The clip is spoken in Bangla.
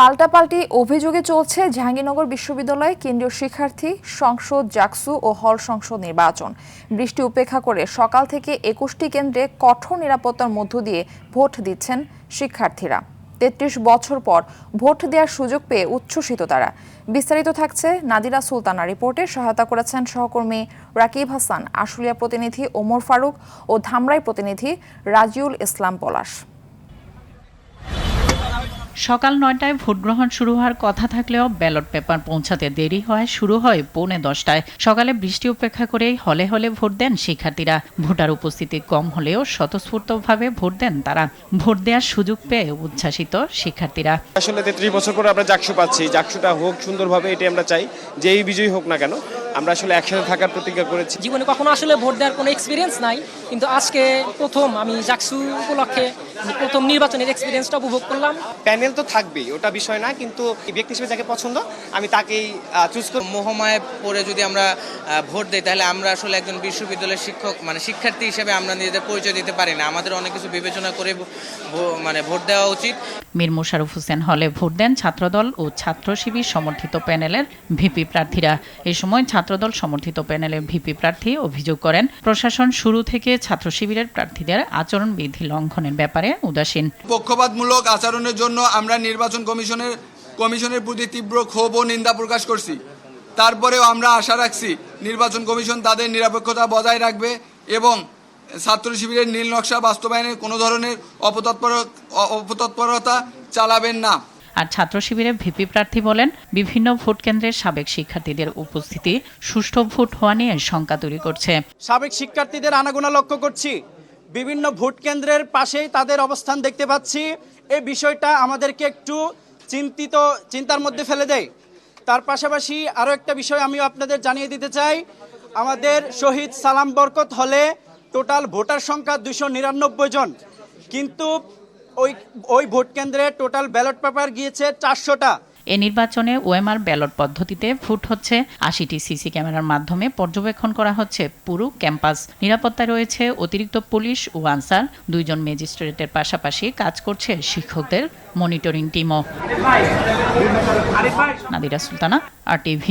পাল্টাপাল্টি অভিযোগে চলছে জাহাঙ্গীরনগর বিশ্ববিদ্যালয়ে কেন্দ্রীয় শিক্ষার্থী সংসদ, জাকসু ও হল সংসদ নির্বাচন। বৃষ্টি উপেক্ষা করে সকাল থেকে ২১টি কেন্দ্রে কঠোর নিরাপত্তার মধ্য দিয়ে ভোট দিচ্ছেন শিক্ষার্থীরা। ৩৩ বছর পর ভোট দেওয়ার সুযোগ পেয়ে উচ্ছ্বসিত তারা। বিস্তারিত থাকছে নাদিরা সুলতানা রিপোর্টে। সহায়তা করেছেন সহকর্মী রাকিব হাসান, আশুলিয়া প্রতিনিধি ওমর ফারুক ও ধামরাই প্রতিনিধি রাজিউল ইসলাম পলাশ। সকাল ৯টায় ভোটগ্রহণ শুরু হওয়ার কথা থাকলেও ব্যালট পেপার পৌঁছাতে দেরি হয়, শুরু হয় ১:৪০টায়। সকালে বৃষ্টি উপেক্ষা করেই হলে হলে ভোট দেন শিক্ষার্থীরা। ভোটার উপস্থিতি কম হলেও স্বতঃস্ফূর্তভাবে ভোট দেন তারা। ভোট দেওয়ার সুযোগ পেয়ে উচ্ছ্বাসিত শিক্ষার্থীরা। আসলে ৩৩ বছর পরে আমরা জাকসু পাচ্ছি, জাকসুটা হোক সুন্দরভাবে, এটাই আমরা চাই। যেই বিজয়ী হোক না কেন, আমরা আসলে একসাথে থাকার প্রতিজ্ঞা করেছি। জীবনে কখনো আসলে ভোট দেওয়ার কোনো এক্সপিরিয়েন্স নাই, কিন্তু আজকে প্রথম আমি জাকসু উপলক্ষে প্রথম নির্বাচনের এক্সপিরিয়েন্সটা উপভোগ করলাম। প্যানেল তো থাকবেই, ওটা বিষয় না, কিন্তু ব্যক্তি হিসেবে যাকে পছন্দ আমি তাকেই চুজ করব। মোহমায় পড়ে যদি আমরা ভোট দিই, তাহলে আমরা আসলে একজন বিশ্ববিদ্যালয়ের শিক্ষক শিক্ষার্থী হিসেবে আমরা নিজেদের পরিচয় দিতে পারি না। আমাদের অনেক কিছু বিবেচনা করে ভোট দেওয়া উচিত। মীর মোশাররফ হোসেন হলে ভোট দেন ছাত্রদল ও ছাত্র শিবির সমর্থিত প্যানেলের ভিপি প্রার্থীরা। এ সময় ছাত্রদল সমর্থিত প্যানেলের ভিপি প্রার্থী অভিযোগ করেন, প্রশাসন শুরু থেকে ছাত্র শিবিরের প্রার্থীদের আচরণবিধি লঙ্ঘনের ব্যাপারে উদাসীন। পক্ষপাতমূলক আচরণের জন্য আমরা নির্বাচন কমিশনের প্রতি তীব্র ক্ষোভ ও নিন্দা প্রকাশ করছি। তারপরেও আমরা আশা রাখছি নির্বাচন কমিশন তাদের নিরপেক্ষতা বজায় রাখবে এবং ছাত্র শিবিরের নীল নকশা বাস্তবায়নের কোনো ধরনের অপতৎপরতা চালাবেন না। আর ছাত্র শিবিরের ভিপি প্রার্থী বলেন, বিভিন্ন ভোট কেন্দ্রের সাবেক শিক্ষার্থীদের উপস্থিতি সুষ্ঠু ভোট হওয়া নিয়ে শঙ্কা তৈরি করছে। সাবেক শিক্ষার্থীদের আনাগোনা লক্ষ্য করছি, বিভিন্ন ভোট কেন্দ্রের পাশেই তাদের অবস্থান দেখতে পাচ্ছি। এই বিষয়টা আমাদেরকে একটু চিন্তার মধ্যে ফেলে দেয়। তার পাশাপাশি আরও একটা বিষয় আমি আপনাদের জানিয়ে দিতে চাই, আমাদের শহীদ সালাম বরকত হলে টোটাল ভোটার সংখ্যা 299 জন, কিন্তু ওই ভোট কেন্দ্রে টোটাল ব্যালট পেপার গিয়েছে 400টা। এ নির্বাচনে ওএমআর ব্যালট পদ্ধতিতে ভোট হচ্ছে। ৮০টি সিসি ক্যামেরার মাধ্যমে পর্যবেক্ষণ করা হচ্ছে পুরো ক্যাম্পাস। নিরাপত্তায় রয়েছে অতিরিক্ত পুলিশ ও আনসার, 2 জন ম্যাজিস্ট্রেটের পাশাপাশি কাজ করছে শিক্ষকদের মনিটরিং টিমও। নাদিরা সুলতানা, RTV।